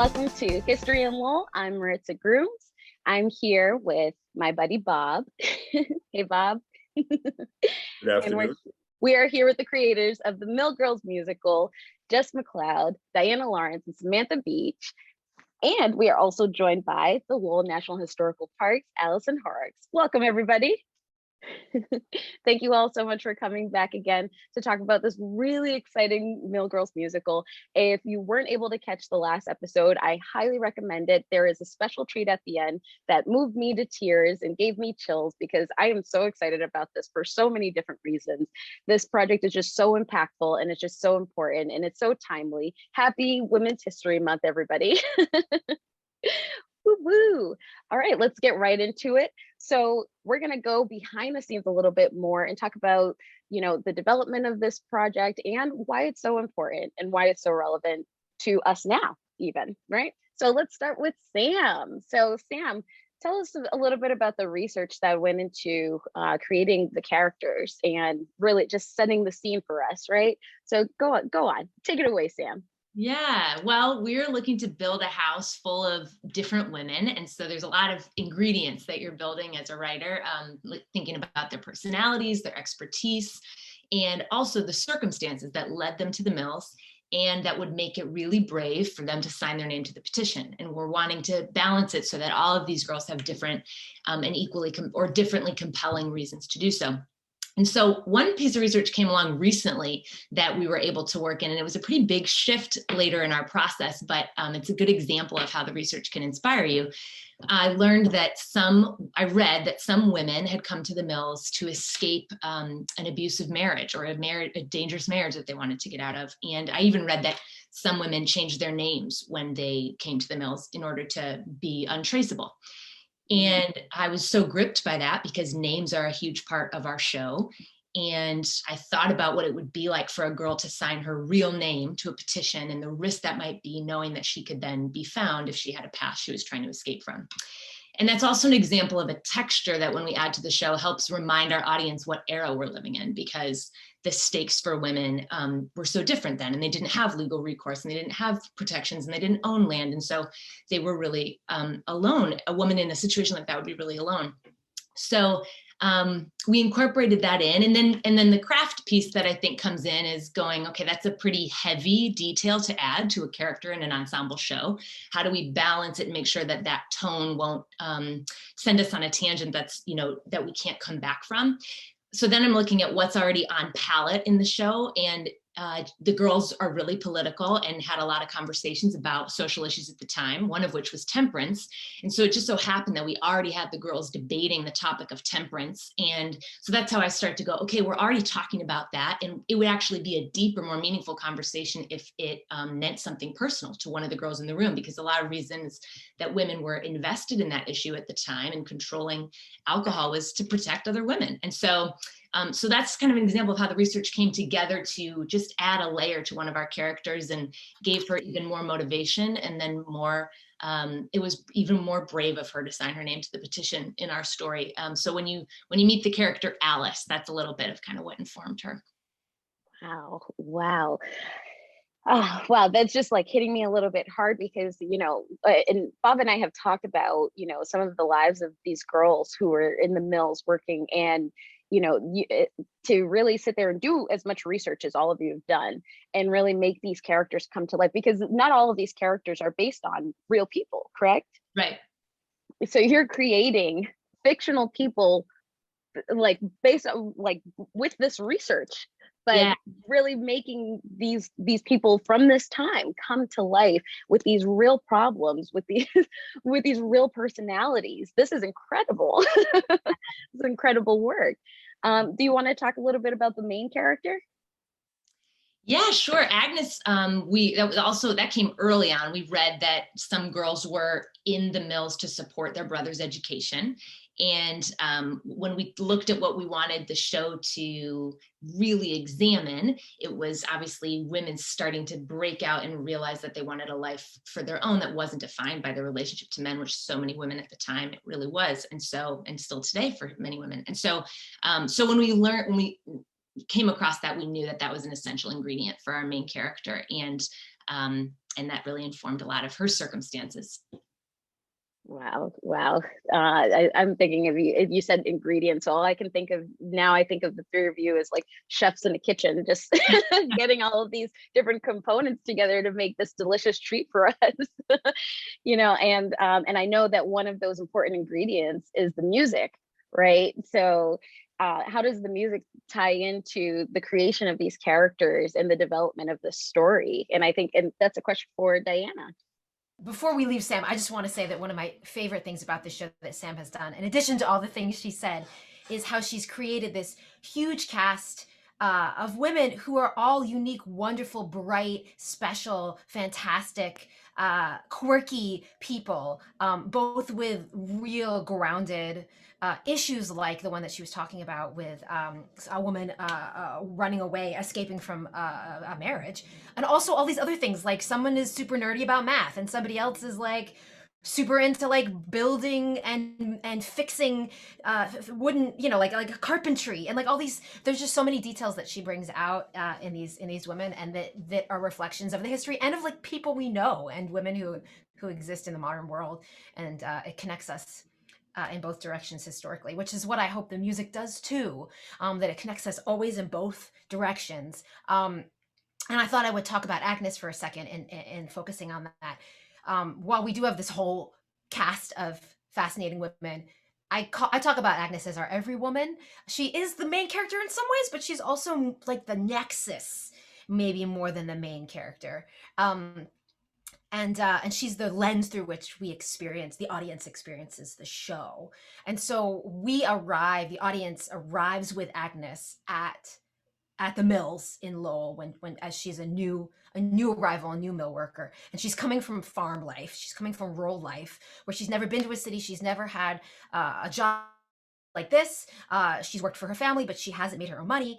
Welcome to History in Lowell. I'm Maritiza Grooms. I'm here with my buddy Bob. Hey, Bob. Good And afternoon. we are here with the creators of the Mill Girls musical, Jess McLeod, Diana Lawrence, and Samantha Beach. And we are also joined by the Lowell National Historical Park's Allison Horrocks. Welcome, everybody. Thank you all so much for coming back again to talk about this really exciting Mill Girls musical. If you weren't able to catch the last episode, I highly recommend it. There is a special treat at the end that moved me to tears and gave me chills because I am so excited about this for so many different reasons. This project is just so impactful and it's just so important and it's so timely. Happy Women's History Month, everybody. Woo woo. All right, let's get right into it. So we're going to go behind the scenes a little bit more and talk about, the development of this project and why it's so important and why it's so relevant to us now, even, right? So let's start with Sam. So Sam, tell us a little bit about the research that went into creating the characters and really just setting the scene for us, right? So go on, take it away, Sam. Yeah, well, we're looking to build a house full of different women. And so there's a lot of ingredients that you're building as a writer, thinking about their personalities, their expertise, and also the circumstances that led them to the mills and that would make it really brave for them to sign their name to the petition. And we're wanting to balance it so that all of these girls have different and equally or differently compelling reasons to do so. And so one piece of research came along recently that we were able to work in, and it was a pretty big shift later in our process, but it's a good example of how the research can inspire you. I read that some women had come to the mills to escape an abusive marriage or a dangerous marriage that they wanted to get out of. And I even read that some women changed their names when they came to the mills in order to be untraceable. And I was so gripped by that because names are a huge part of our show. And I thought about what it would be like for a girl to sign her real name to a petition and the risk that might be knowing that she could then be found if she had a past she was trying to escape from. And that's also an example of a texture that when we add to the show helps remind our audience what era we're living in, because the stakes for women were so different then, and they didn't have legal recourse and they didn't have protections and they didn't own land. And so they were really alone. A woman in a situation like that would be really alone. So we incorporated that in, and then the craft piece that I think comes in is going, okay, that's a pretty heavy detail to add to a character in an ensemble show. How do we balance it and make sure that that tone won't send us on a tangent that's, that we can't come back from? So then I'm looking at what's already on palette in the show, and the girls are really political and had a lot of conversations about social issues at the time, one of which was temperance. And so it just so happened that we already had the girls debating the topic of temperance. And so that's how I start to go, okay, we're already talking about that. And it would actually be a deeper, more meaningful conversation if it meant something personal to one of the girls in the room, because a lot of reasons that women were invested in that issue at the time and controlling alcohol was to protect other women. And so so that's kind of an example of how the research came together to just add a layer to one of our characters and gave her even more motivation, and then more, it was even more brave of her to sign her name to the petition in our story. So when you meet the character Alice, that's a little bit of kind of what informed her. Wow. Oh, wow, that's just like hitting me a little bit hard because, and Bob and I have talked about, some of the lives of these girls who were in the mills working, and to really sit there and do as much research as all of you have done and really make these characters come to life, because not all of these characters are based on real people, correct? Right. So you're creating fictional people like based on like with this research, but really making these people from this time come to life with these real problems, with these with these real personalities. This is incredible. It's incredible work. Do you want to talk a little bit about the main character? Yeah, sure. Agnes, that came early on. We read that some girls were in the mills to support their brother's education. And when we looked at what we wanted the show to really examine, it was obviously women starting to break out and realize that they wanted a life for their own that wasn't defined by their relationship to men, which so many women at the time it really was, and still today for many women. And so, when we came across that, we knew that that was an essential ingredient for our main character. And and that really informed a lot of her circumstances. Wow. I'm thinking of you said ingredients. All I can think of now, I think of the three of you as like chefs in the kitchen, just getting all of these different components together to make this delicious treat for us. And I know that one of those important ingredients is the music, right? So how does the music tie into the creation of these characters and the development of the story? And I think, and that's a question for Diana. Before we leave Sam, I just want to say that one of my favorite things about the show that Sam has done, in addition to all the things she said, is how she's created this huge cast of women who are all unique, wonderful, bright, special, fantastic, quirky people, both with real grounded issues like the one that she was talking about with a woman running away, escaping from a marriage, and also all these other things, like someone is super nerdy about math and somebody else is like super into like building and fixing wooden, like carpentry, and like all these, there's just so many details that she brings out in these women, and that are reflections of the history and of like people we know and women who exist in the modern world, and it connects us in both directions historically, which is what I hope the music does too, that it connects us always in both directions. And I thought I would talk about Agnes for a second and focusing on that. While we do have this whole cast of fascinating women, I talk about Agnes as our every woman. She is the main character in some ways, but she's also like the nexus, maybe more than the main character. And she's the lens through which the audience experiences the show. And so the audience arrives with Agnes at the mills in Lowell when as she's a new arrival, a new mill worker, and she's coming from farm life, she's coming from rural life, where she's never been to a city, she's never had a job like this. She's worked for her family, but she hasn't made her own money.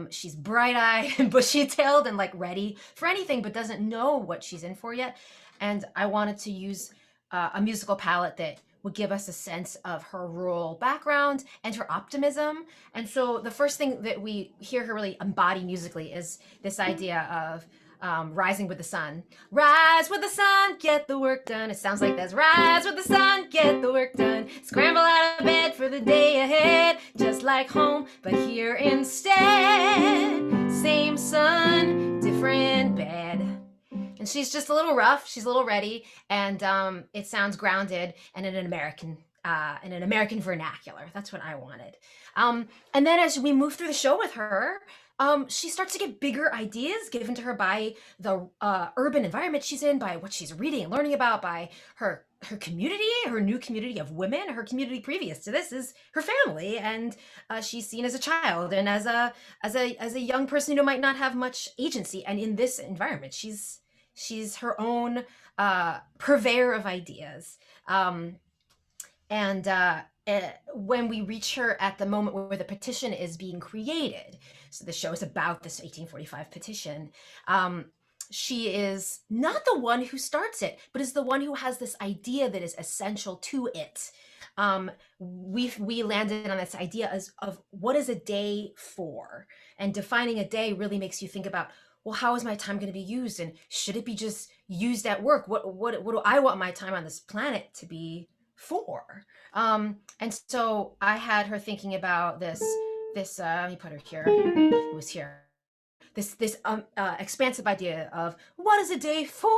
She's bright-eyed and bushy-tailed and like ready for anything, but doesn't know what she's in for yet. And I wanted to use a musical palette that would give us a sense of her rural background and her optimism. And so the first thing that we hear her really embody musically is this idea of rising with the sun. Rise with the sun, get the work done. It sounds like this. Rise with the sun, get the work done. Scramble out of bed for the day ahead, just like home, but here instead. Same sun, different bed. And she's just a little rough, she's a little ready, and it sounds grounded and in an American vernacular. That's what I wanted. And then as we move through the show with her, she starts to get bigger ideas given to her by the urban environment she's in, by what she's reading and learning about, by her community, her new community of women. Her community previous to this is her family, and she's seen as a child and as a young person who might not have much agency. And in this environment, she's her own purveyor of ideas. When we reach her at the moment where the petition is being created, so the show is about this 1845 petition, she is not the one who starts it, but is the one who has this idea that is essential to it. We landed on this idea of what is a day for? And defining a day really makes you think about, well, how is my time going to be used? And should it be just used at work? What do I want my time on this planet to be for? And so I had her thinking about this, let me put her here. It was here. This expansive idea of what is a day for?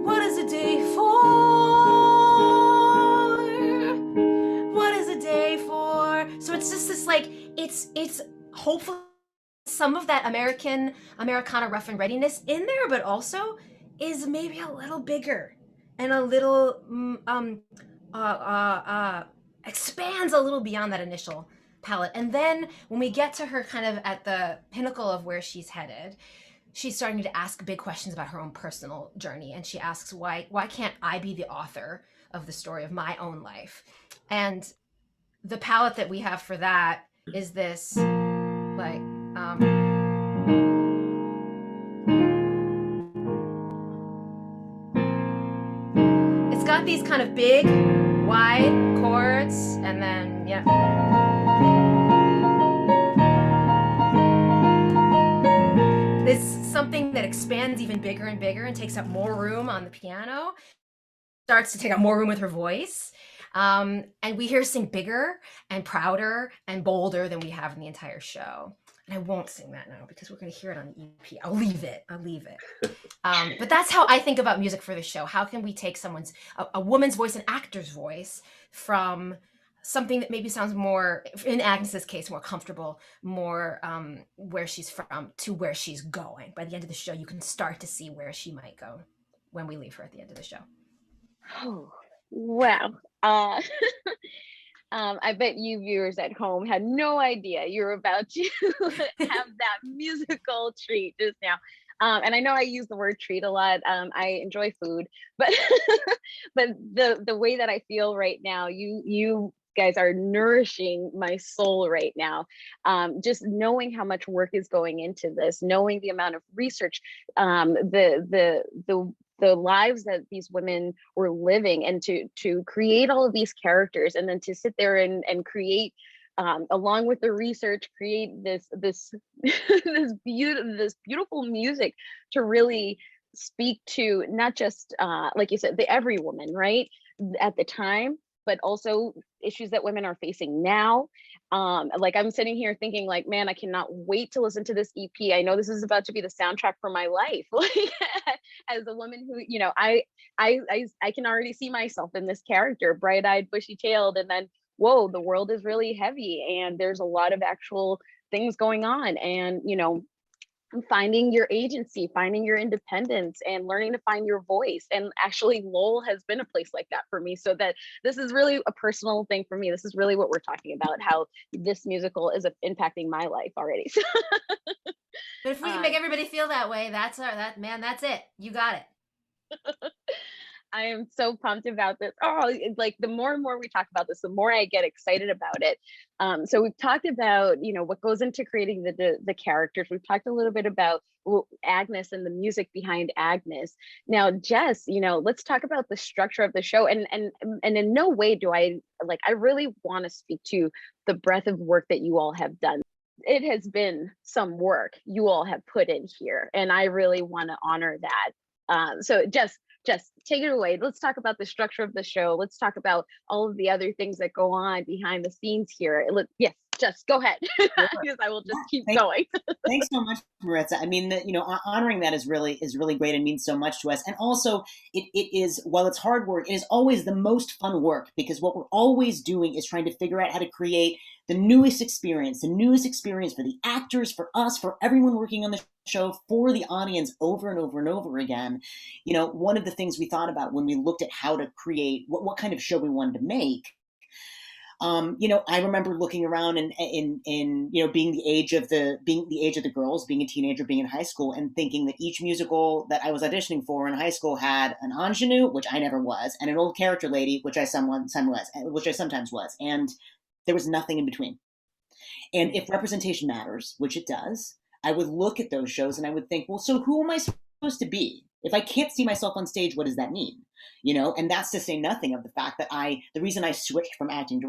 What is a day for? What is a day for? So it's just this like, it's hopefully some of that Americana rough and readiness in there, but also is maybe a little bigger and a little expands a little beyond that initial palette. And then when we get to her kind of at the pinnacle of where she's headed, she's starting to ask big questions about her own personal journey. And she asks, why can't I be the author of the story of my own life? And the palette that we have for that is this like it's got these kind of big wide chords, and then this expands even bigger and bigger and takes up more room on the piano, starts to take up more room with her voice. And we hear her sing bigger and prouder and bolder than we have in the entire show. And I won't sing that now because we're going to hear it on the EP. I'll leave it. But that's how I think about music for the show. How can we take a woman's voice, an actor's voice, from something that maybe sounds more, in Agnes's case, more comfortable, more where she's from, to where she's going. By the end of the show, you can start to see where she might go when we leave her at the end of the show. Oh, wow. I bet you viewers at home had no idea you were about to have that musical treat just now. And I know I use the word treat a lot. I enjoy food, but but the way that I feel right now, you guys are nourishing my soul right now. Just knowing how much work is going into this, knowing the amount of research, the lives that these women were living, and to create all of these characters, and then to sit there and create, along with the research, create this this beautiful music to really speak to not just like you said, the every woman, right, at the time, but also issues that women are facing now. Like I'm sitting here thinking like, man, I cannot wait to listen to this EP. I know this is about to be the soundtrack for my life. Like, as a woman who, I can already see myself in this character, bright-eyed, bushy-tailed, and then, whoa, the world is really heavy and there's a lot of actual things going on. And, finding your agency, finding your independence, and learning to find your voice. And actually Lowell has been a place like that for me. So that this is really a personal thing for me. This is really what we're talking about, how this musical is impacting my life already. But if we can make everybody feel that way, that's it. You got it. I am so pumped about this. Oh, like the more and more we talk about this, the more I get excited about it. So we've talked about, what goes into creating the characters. We've talked a little bit about Agnes and the music behind Agnes. Now, Jess, let's talk about the structure of the show. And in no way do I really want to speak to the breadth of work that you all have done. It has been some work you all have put in here, and I really want to honor that. So Jess, take it away. Let's talk about the structure of the show. Let's talk about all of the other things that go on behind the scenes here. Yes, Jess, go ahead, because I will just keep going. Thanks so much, Maritza. I mean, honoring that is really great and means so much to us. And also, it is, while it's hard work, it is always the most fun work, because what we're always doing is trying to figure out how to create the newest experience for the actors, for us, for everyone working on the show, for the audience, over and over and over again. One of the things we thought about when we looked at how to create what kind of show we wanted to make, I remember looking around and being the age of the girls, being a teenager, being in high school, and thinking that each musical that I was auditioning for in high school had an ingenue, which I never was, and an old character lady, which I sometimes was, and there was nothing in between. And if representation matters, which it does, I would look at those shows and I would think, well, so who am I supposed to be? If I can't see myself on stage, what does that mean? And that's to say nothing of the fact that the reason I switched from acting to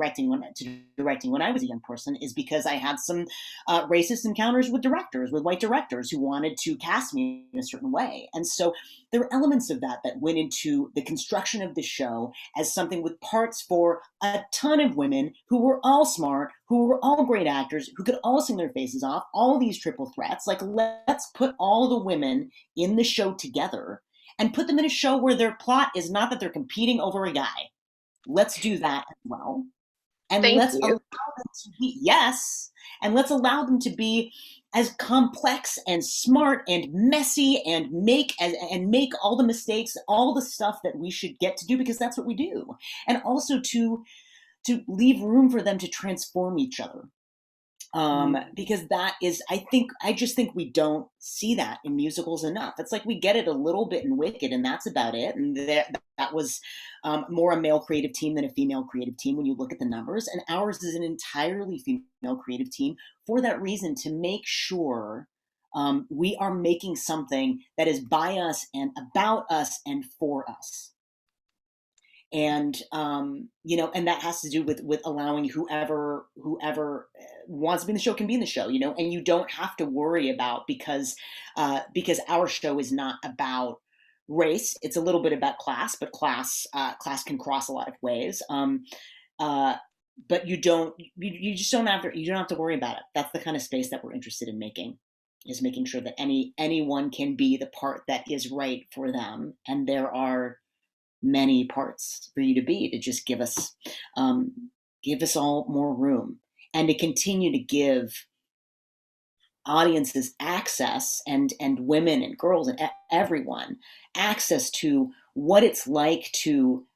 directing when I was a young person is because I had some racist encounters with white directors who wanted to cast me in a certain way. And so there were elements of that went into the construction of the show as something with parts for a ton of women who were all smart, who were all great actors, who could all sing their faces off, all these triple threats. Like, let's put all the women in the show together and put them in a show where their plot is not that they're competing over a guy. Let's do that as well. And let's allow them to be as complex and smart and messy and make all the mistakes, all the stuff that we should get to do, because that's what we do. And also to leave room for them to transform each other. Because that is, I just think we don't see that in musicals enough. It's like we get it a little bit in Wicked, and that's about it. And that was more a male creative team than a female creative team when you look at the numbers. And ours is an entirely female creative team for that reason, to make sure we are making something that is by us and about us and for us. And and that has to do with allowing whoever wants to be in the show can be in the show, and you don't have to worry about, because our show is not about race. It's a little bit about class, but class can cross a lot of ways. But you just don't have to worry about it. That's the kind of space that we're interested in making, is making sure that anyone can be the part that is right for them. And there are many parts for you to be, to just give us all more room, and to continue to give audiences access, and women and girls and everyone access to what it's like to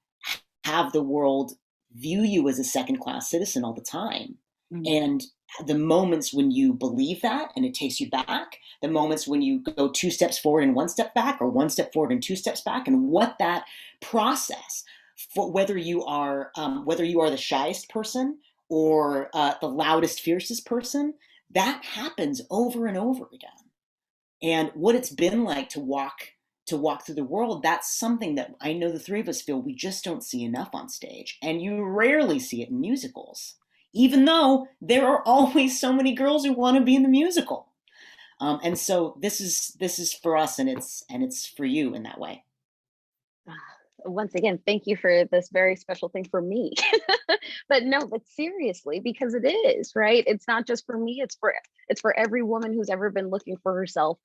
have the world view you as a second-class citizen all the time. Mm-hmm. And the moments when you believe that and it takes you back, the moments when you go 2 steps forward and 1 step back, or 1 step forward and 2 steps back, and what that process, for whether you are the shyest person or the loudest, fiercest person, that happens over and over again. And what it's been like to walk through the world, that's something that I know the three of us feel we just don't see enough on stage. And you rarely see it in musicals, even though there are always so many girls who want to be in the musical. And so this is for us, and it's for you in that way. Once again, thank you for this very special thing for me. but seriously, because it is, right? It's not just for me, it's for every woman who's ever been looking for herself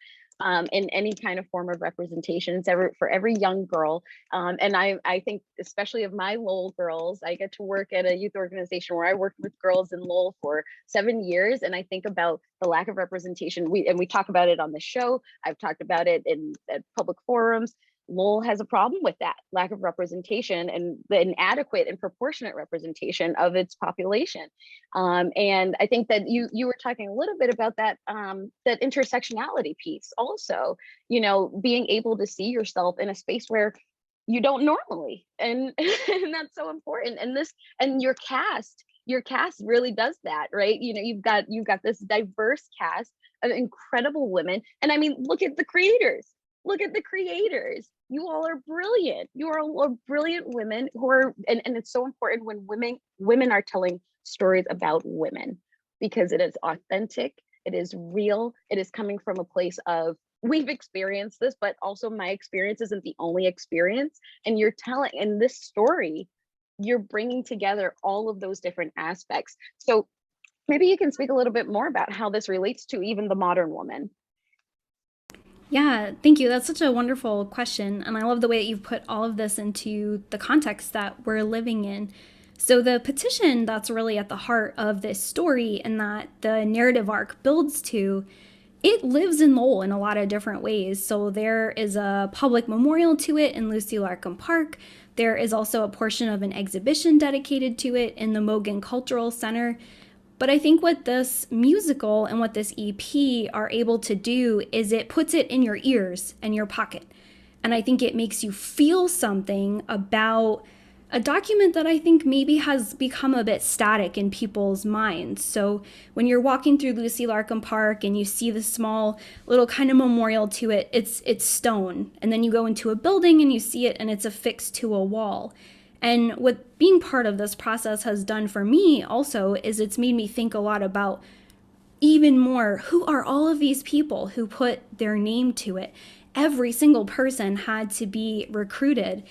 in any kind of form of representation. It's for every young girl. And I think especially of my Lowell girls, I get to work at a youth organization where I worked with girls in Lowell for 7 years. And I think about the lack of representation. We talk about it on the show. I've talked about it at public forums. Lowell has a problem with that lack of representation and the inadequate and proportionate representation of its population. And I think that you were talking a little bit about that intersectionality piece also, being able to see yourself in a space where you don't normally, and and that's so important. And your cast really does that, right? You've got this diverse cast of incredible women. And I mean, look at the creators. You all are brilliant. You are all brilliant women who are, and it's so important when women are telling stories about women, because it is authentic, it is real, it is coming from a place of, we've experienced this, but also my experience isn't the only experience. And you're telling, in this story, you're bringing together all of those different aspects. So maybe you can speak a little bit more about how this relates to even the modern woman. Yeah, thank you. That's such a wonderful question. And I love the way that you've put all of this into the context that we're living in. So the petition that's really at the heart of this story and that the narrative arc builds to, it lives in Lowell in a lot of different ways. So there is a public memorial to it in Lucy Larcom Park. There is also a portion of an exhibition dedicated to it in the Mogan Cultural Center. But I think what this musical and what this EP are able to do is it puts it in your ears and your pocket. And I think it makes you feel something about a document that I think maybe has become a bit static in people's minds. So when you're walking through Lucy Larcom Park and you see the small little kind of memorial to it, it's stone. And then you go into a building and you see it and it's affixed to a wall. And what being part of this process has done for me also is it's made me think a lot about even more, who are all of these people who put their name to it? Every single person had to be recruited.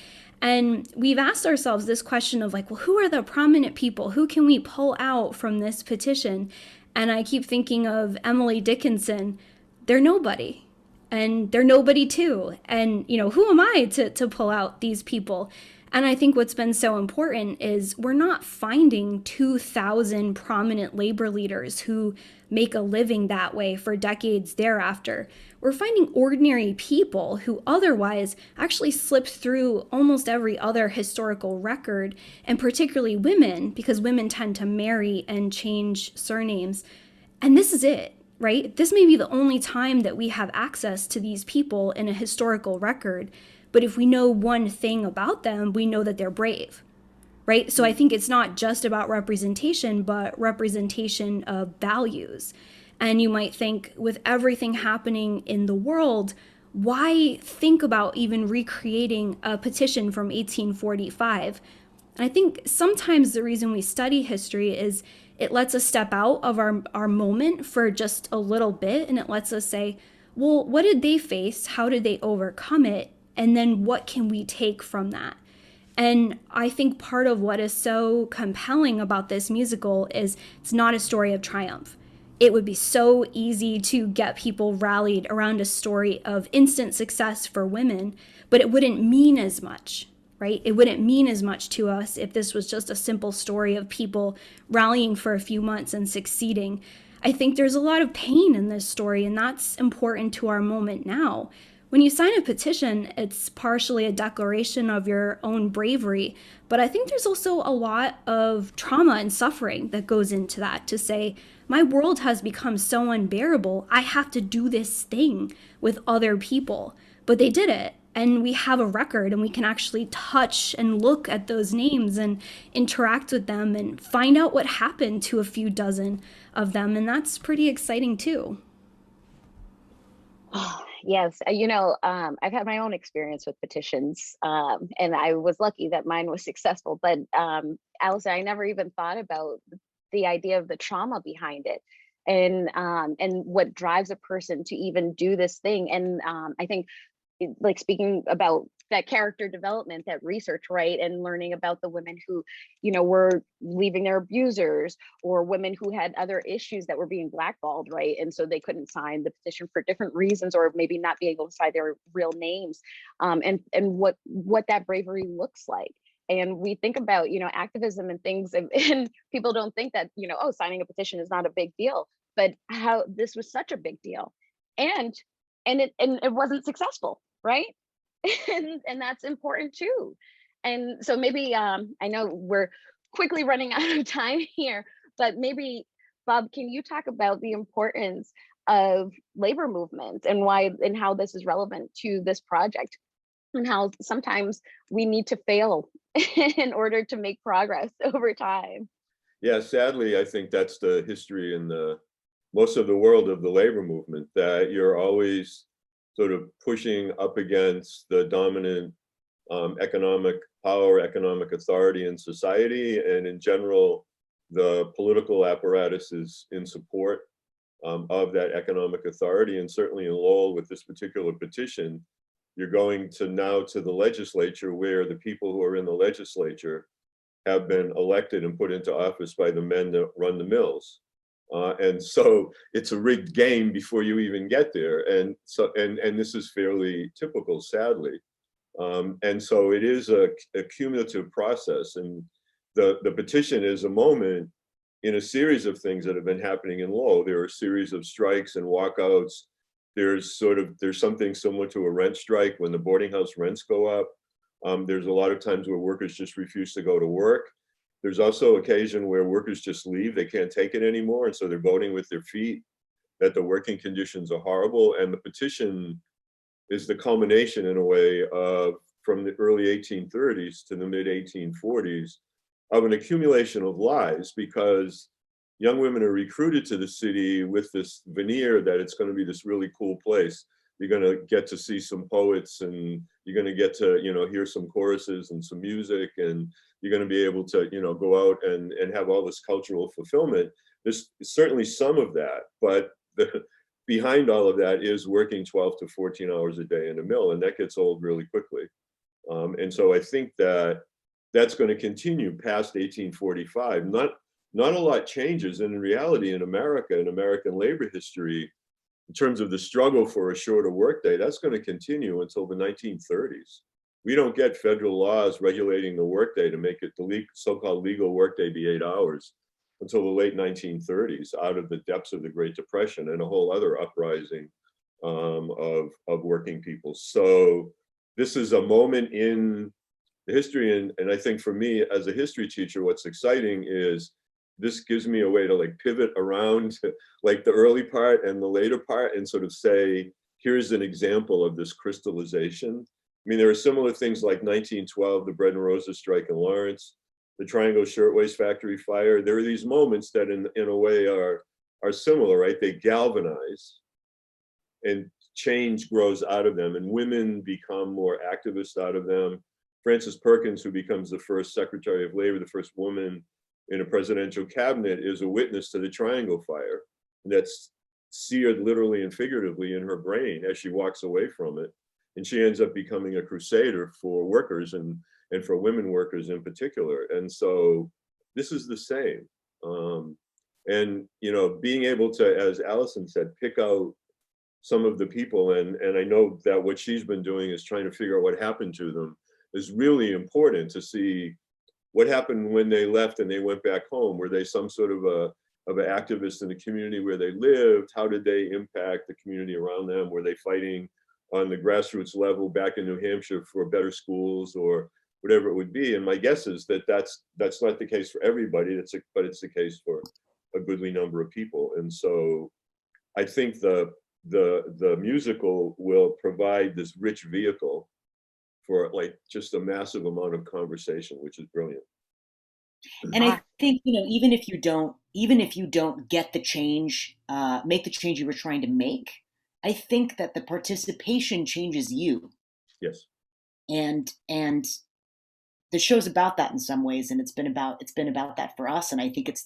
And we've asked ourselves this question of like, well, who are the prominent people? Who can we pull out from this petition? And I keep thinking of Emily Dickinson. They're nobody. And they're nobody too. And, who am I to pull out these people? And I think what's been so important is we're not finding 2,000 prominent labor leaders who make a living that way for decades thereafter. We're finding ordinary people who otherwise actually slipped through almost every other historical record, and particularly women, because women tend to marry and change surnames. And this is it, right? This may be the only time that we have access to these people in a historical record. But if we know one thing about them, we know that they're brave, right? So I think it's not just about representation, but representation of values. And you might think, with everything happening in the world, why think about even recreating a petition from 1845? And I think sometimes the reason we study history is it lets us step out of our moment for just a little bit, and it lets us say, well, what did they face? How did they overcome it? And then what can we take from that? And I think part of what is so compelling about this musical is it's not a story of triumph. It would be so easy to get people rallied around a story of instant success for women, but it wouldn't mean as much, right? It wouldn't mean as much to us if this was just a simple story of people rallying for a few months and succeeding. I think there's a lot of pain in this story, and that's important to our moment now. When you sign a petition, it's partially a declaration of your own bravery, but I think there's also a lot of trauma and suffering that goes into that, to say, my world has become so unbearable, I have to do this thing with other people. But they did it, and we have a record, and we can actually touch and look at those names and interact with them and find out what happened to a few dozen of them, and that's pretty exciting too. Oh, yes. I've had my own experience with petitions, and I was lucky that mine was successful. But Allison, I never even thought about the idea of the trauma behind it, and what drives a person to even do this thing. And I think, like, speaking about that character development, that research, right, and learning about the women who, were leaving their abusers, or women who had other issues that were being blackballed, right, and so they couldn't sign the petition for different reasons, or maybe not be able to sign their real names, and what that bravery looks like. And we think about, activism and things, and people don't think that, oh, signing a petition is not a big deal, but how this was such a big deal, and it wasn't successful, right? and that's important too. And so maybe I know we're quickly running out of time here, but maybe, Bob, can you talk about the importance of labor movements and why and how this is relevant to this project, and how sometimes we need to fail in order to make progress over time? Yeah, sadly, I think that's the history in the most of the world of the labor movement, that you're always sort of pushing up against the dominant economic power, economic authority in society, and in general, the political apparatus is in support of that economic authority. And certainly in Lowell, with this particular petition, you're going to now to the legislature, where the people who are in the legislature have been elected and put into office by the men that run the mills. And so it's a rigged game before you even get there. And so, and this is fairly typical, sadly. And so it is a cumulative process. And the petition is a moment in a series of things that have been happening in Lowell. There are a series of strikes and walkouts. There's something similar to a rent strike when the boarding house rents go up. There's a lot of times where workers just refuse to go to work. There's also occasion where workers just leave, they can't take it anymore, and so they're voting with their feet that the working conditions are horrible. And the petition is the culmination, in a way, of from the early 1830s to the mid 1840s of an accumulation of lies, because young women are recruited to the city with this veneer that it's going to be this really cool place. You're going to get to see some poets, and you're going to get to, hear some choruses and some music, and you're going to be able to, go out and have all this cultural fulfillment. There's certainly some of that, but behind all of that is working 12 to 14 hours a day in a mill, and that gets old really quickly. And so I think that that's going to continue past 1845. Not a lot changes, and in reality, in America, in American labor history, in terms of the struggle for a shorter workday, that's going to continue until the 1930s. We don't get federal laws regulating the workday to make it the so-called legal workday be 8 hours until the late 1930s, out of the depths of the Great Depression and a whole other uprising of working people. So this is a moment in the history, and I think for me as a history teacher, what's exciting is this gives me a way to like pivot around like the early part and the later part and sort of say, here's an example of this crystallization. I mean, there are similar things like 1912, the Bread and Roses strike in Lawrence, the Triangle Shirtwaist Factory fire. There are these moments that in a way are similar, right? They galvanize and change grows out of them, and women become more activists out of them. Frances Perkins, who becomes the first Secretary of Labor, the first woman in a presidential cabinet, is a witness to the Triangle Fire. And that's seared literally and figuratively in her brain as she walks away from it. And she ends up becoming a crusader for workers and for women workers in particular. And so this is the same. And, you know, being able to, as Allison said, pick out some of the people, and I know that what she's been doing is trying to figure out what happened to them, is really important to see what happened when they left and they went back home. Were they some sort of an activist in the community where they lived? How did they impact the community around them? Were they fighting on the grassroots level back in New Hampshire for better schools or whatever it would be? And my guess is that that's not the case for everybody, but it's the case for a goodly number of people. And so I think the musical will provide this rich vehicle for like just a massive amount of conversation, which is brilliant. And I think, you know, even if you don't get the change, make the change you were trying to make, I think that the participation changes you. Yes. And the show's about that in some ways, and it's been about that for us. And I think it's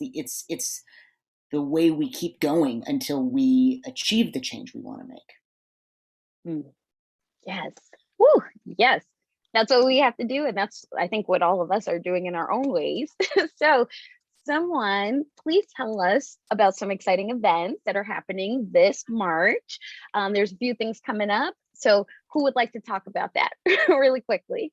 the way we keep going until we achieve the change we want to make. Yes. Woo. Yes. That's what we have to do. And that's, I think, what all of us are doing in our own ways. So someone, please tell us about some exciting events that are happening this March. There's a few things coming up. So who would like to talk about that really quickly?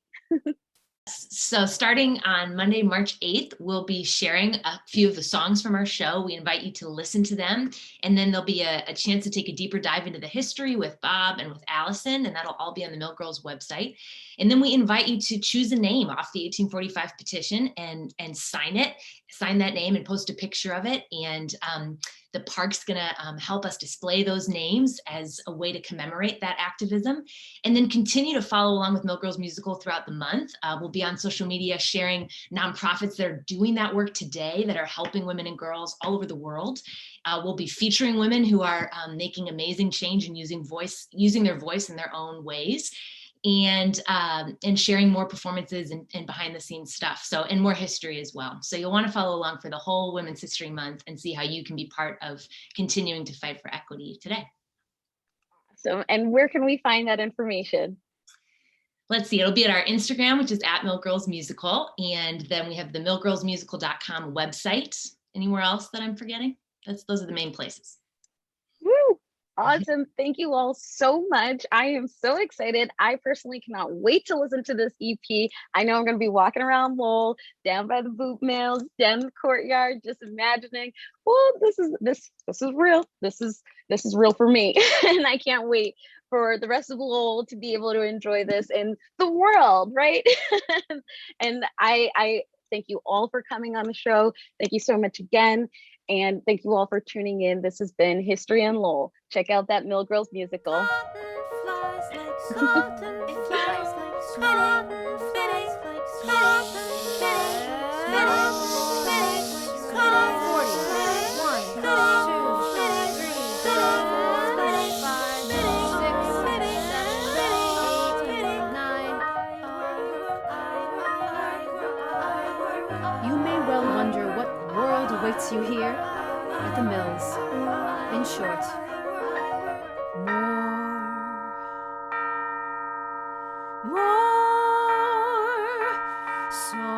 So starting on Monday, March 8th, we'll be sharing a few of the songs from our show. We invite you to listen to them. And then there'll be a chance to take a deeper dive into the history with Bob and with Allison, and that'll all be on the Mill Girls website. And then we invite you to choose a name off the 1845 petition and sign it, sign that name and post a picture of it. And the park's gonna help us display those names as a way to commemorate that activism, and then continue to follow along with Mill Girls Musical throughout the month. We'll be on social media sharing nonprofits that are doing that work today, that are helping women and girls all over the world. We'll be featuring women who are making amazing change and using their voice in their own ways, and sharing more performances and behind the scenes stuff. So, and more history as well. So you'll want to follow along for the whole Women's History Month and see how you can be part of continuing to fight for equity today. So, and where can we find that information? Let's see, it'll be at our Instagram, which is at Mill Girls Musical. And then we have the millgirlsmusical.com website. Anywhere else that I'm forgetting? Those are the main places. Woo! Awesome. Thank you all so much. I am so excited. I personally cannot wait to listen to this EP. I know I'm going to be walking around Lowell, down by the boot mills, down the courtyard, just imagining, well, this is real. This is real for me. And I can't wait for the rest of Lowell to be able to enjoy this in the world, right? And I thank you all for coming on the show. Thank you so much again. And thank you all for tuning in. This has been History in Lowell. Check out that Mill Girls musical. You may well wonder what world awaits you here at the mills. In short, more